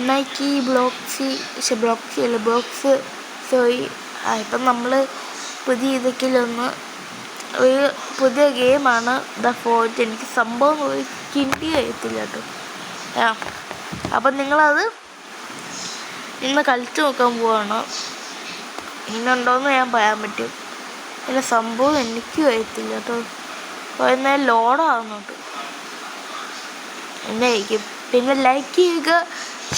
Nike ബ്ലോക്സി അല്ല blocks sorry. ഇപ്പം നമ്മൾ പുതിയ ഇതൊക്കെയൊന്ന് ഒരു പുതിയ ഗെയിമാണ് ദ ഫോർജ്. എനിക്ക് സംഭവം ഒരു കിണ്ടി കഴിയത്തില്ല കേട്ടോ. അപ്പം നിങ്ങളത് ഇന്ന് കളിച്ചു നോക്കാൻ പോവാണ്. ഇന്നുണ്ടോയെന്ന് ഞാൻ പറയാൻ പറ്റും. പിന്നെ സംഭവം എനിക്ക് കഴിയത്തില്ല കേട്ടോ. കുറേ ലോഡാകുന്നുണ്ട് എന്നായിരിക്കും. പിന്നെ ലൈക്ക് ചെയ്യുക,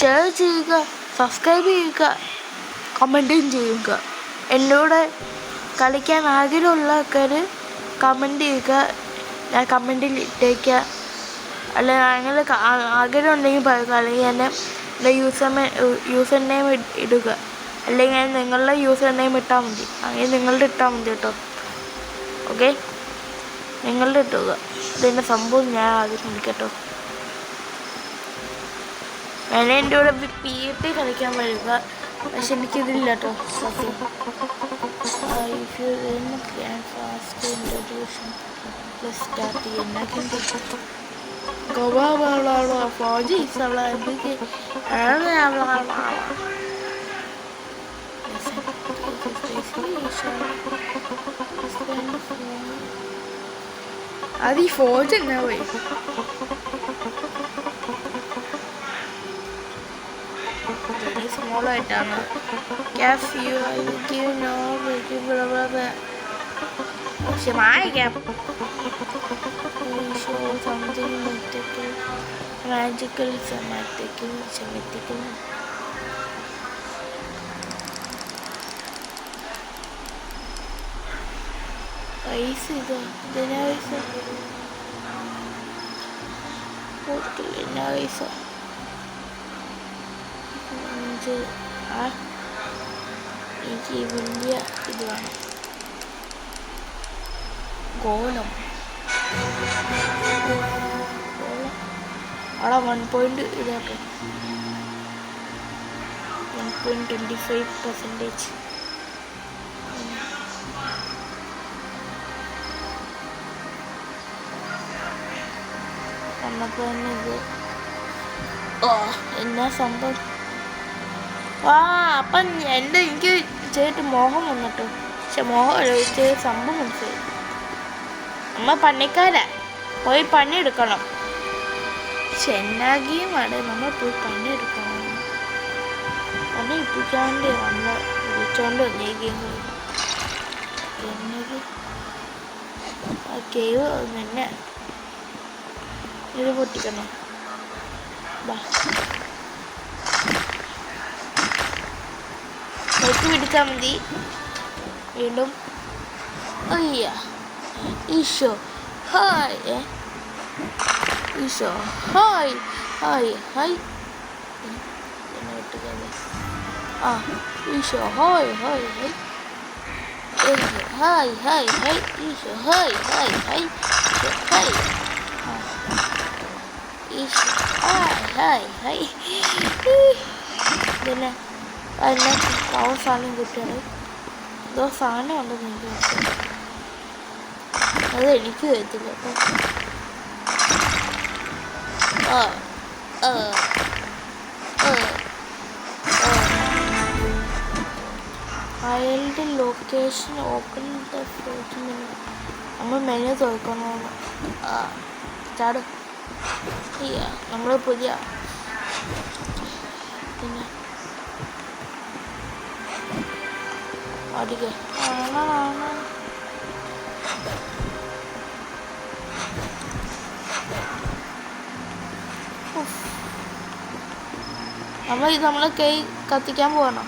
ഷെയർ ചെയ്യുക, സബ്സ്ക്രൈബ് ചെയ്യുക, കമൻറ്റും ചെയ്യുക. എന്നോട് കളിക്കാൻ ആഗ്രഹമുള്ള ആൾക്കാർ കമൻറ്റ് ചെയ്യുക, ഞാൻ കമൻറ്റിൽ ഇട്ടേക്കുക. അല്ലെങ്കിൽ അങ്ങനെ ആഗ്രഹം ഉണ്ടെങ്കിൽ പറയുക, അല്ലെങ്കിൽ എൻ്റെ യൂസർ നെയിം ഇടുക. അല്ലെങ്കിൽ നിങ്ങളുടെ യൂസർ നെയിം ഇട്ടാൽ മതി. അങ്ങനെ നിങ്ങളുടെ ഇട്ടാൽ മതി കേട്ടോ. ഓക്കെ, നിങ്ങളുടെ ഇട്ടുക. ഇതിൻ്റെ സംഭവം ഞാൻ ആദ്യം കളിക്കട്ടോ. ഞാൻ എൻ്റെ കൂടെ PvP കളിക്കാൻ വരിക. പക്ഷെ എനിക്കിതില്ല കേട്ടോ സത്യം. അത് ഈ ഫോർജ് എന്നാ പോയി. സ്മോളായിട്ടാണ് പക്ഷെ മായിക്കാം. മാജിക്കൽ ചെമ്മത്തിക്കും പൈസ ഇതിനാ പൈസ എനിക്ക് വലിയ ഇത് വേണം. ഗോളം അവിടെ 1. ഇതാട്ടോ 1.25%. വന്നപ്പോൾ തന്നെ ഇത് എന്നാ സംഭവം. അപ്പം എനിക്ക് ചെയ്തിട്ട് മോഹം വന്നിട്ടോ. പക്ഷെ മോഹം ചെയ്ത സംഭവം മനസ്സിലായി. നമ്മൾ പണിക്കാരാ, പോയി പണിയെടുക്കണം. ചെന്നാഗിയുമാണ് നമ്മൾ പോയി പണിയെടുക്കണം. പണി ഇപ്പിക്കാണ്ട് നമ്മൾ വിളിച്ചോണ്ട് വന്നേക്കുന്നത്. ആ കേവ് തന്നെ ഇത് പൊട്ടിക്കണം. നോക്കി പിടിച്ചാൽ മതി. വീണ്ടും അയ്യ ഈശോ ഹായ് ഈശോ ഹായ് ഹായ് ഹായ് ഈശോ ഹായ് ഹായ് ഹായ് ഹായ് ഹായ് ഹായ് ഈശോ ഹായ് ഹായ് ഹായ് ഹായ് ഈശോ ഹായ് ഹായ് ഹായ്. പിന്നെ അതിനെ പവർ സാധനം കിട്ടിയത് എന്തോ സാധനം ഉണ്ടെന്ന് എനിക്ക് മനസ്സിലായി. അത് എനിക്ക് തരത്തില്ല കേട്ടോ. അയാളുടെ ലൊക്കേഷൻ ഓപ്പൺ നമ്മൾ മെനു തുറക്കണമെന്ന് ചാടും. നമ്മൾ പുതിയ പിന്നെ അടിക്കുക നമ്മൾ കൈ കത്തിക്കാൻ പോകണം.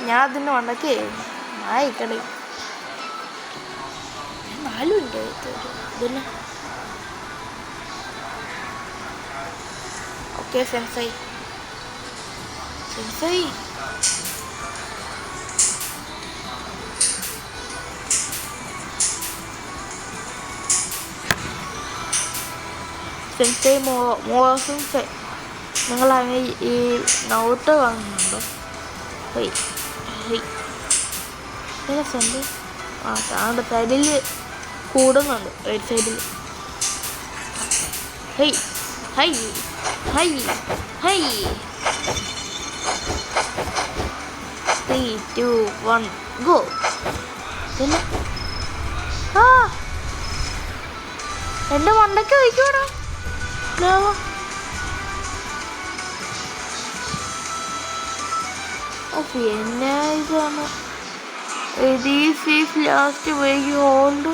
ഞാൻ അതിന് ഉണ്ടാക്കി നായിക്കട 4 ഉണ്ട് ഇതിന്. ഓക്കെ സെൻസായി സെൻസായി സെൻസായി. നിങ്ങളങ്ങനെ ഈ നോട്ട് കാണുന്നുണ്ടോ? സെൻഡ് താഴെ സൈഡിൽ കൂടുന്നുണ്ട്. റൈറ്റ് സൈഡിൽ high high high high 3 2 1 go. പിന്നെ എൻ്റെ മണ്ടയ്ക്ക് വയ്ക്കൂടാ. എന്നാ ഇതാണ് ലാസ്റ്റ് വൈകി ഹോൾഡ്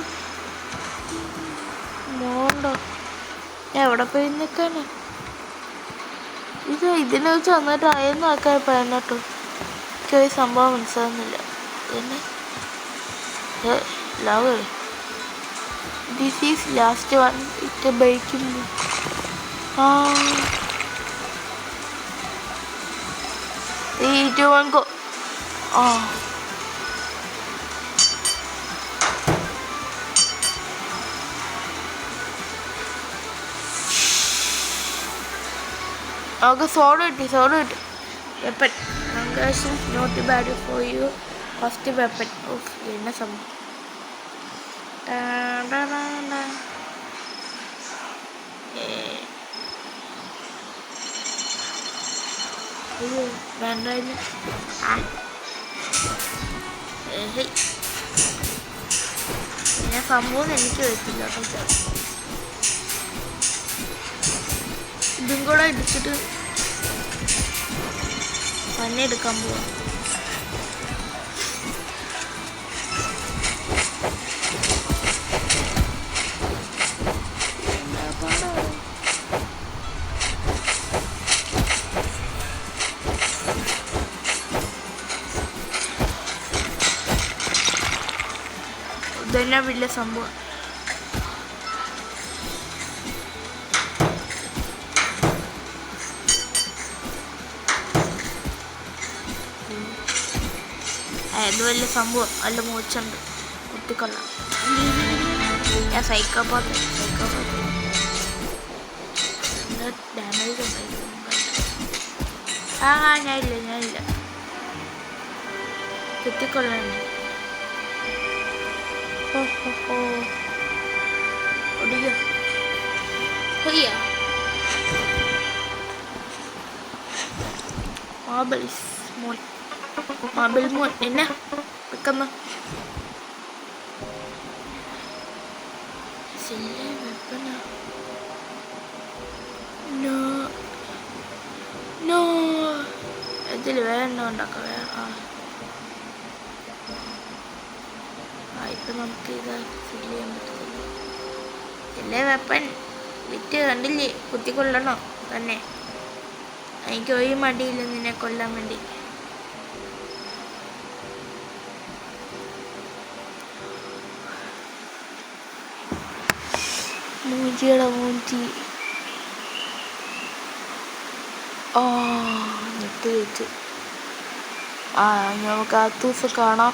മോണ്ടോ. എവിടെ പോയി നിൽക്കാനാ ഇതിനെ വെച്ച് വന്നിട്ട് അയന്നാക്കാൻ പതിനെട്ടോ. എനിക്ക് ഈ സംഭവം മനസ്സിലാകുന്നില്ല. പിന്നെ love this is last one it ബൈക്കുന്നു. go. Okay, sword it. Weapon. Mangation not bad for you. First weapon. Oof, enna some. അയ്യോ വേണ്ട. പിന്നെ സംഭവം എനിക്ക് വരത്തില്ല കേട്ടോ. ഇതും കൂടെ ഇടിച്ചിട്ട് തന്നെ എടുക്കാൻ പോവാം. ഇതന്നെ വലിയ സംഭവം. ഇത് വലിയ സംഭവം. നല്ല മോച്ചുണ്ട്. കുത്തിക്കൊള്ളാം. ഞാൻ സൈക്കോപാത്ത് ഡാമേജ് ഉണ്ടായിരുന്നു. ഞാനില്ല കുത്തിക്കൊള്ളാണ്ട്. മാബിൾ മോൻ എന്നാ വെക്കുന്ന ഇതിൽ വേണ്ട ഉണ്ടാക്കാം. ഇപ്പം നമുക്ക് ഇത് ഫില്ല് ചെയ്യാൻ പറ്റത്തില്ല. എല്ലാ വെപ്പൻ വിറ്റ് കണ്ടില്ലേ? കുത്തിക്കൊള്ളണോ തന്നെ? എനിക്ക് ഒരു മടിയില്ല നിന്നെ കൊല്ലാൻ വേണ്ടി. മൂഞ്ചിയുടെ മൂഞ്ചി നെറ്റ് വെച്ച് നമുക്ക് ആ ദിവസം കാണാം.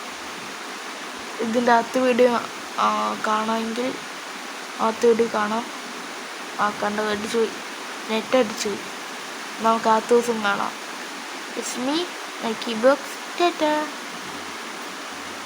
ഇതിൻ്റെ അകത്ത് വീഡിയോ കാണാമെങ്കിൽ അകത്ത് വീഡിയോ കാണാം. കണ്ട അടിച്ചു പോയി, നെറ്റ് അടിച്ചു പോയി. നമുക്ക് ആ ദിവസം കാണാം. It's me, Nike box. Tata.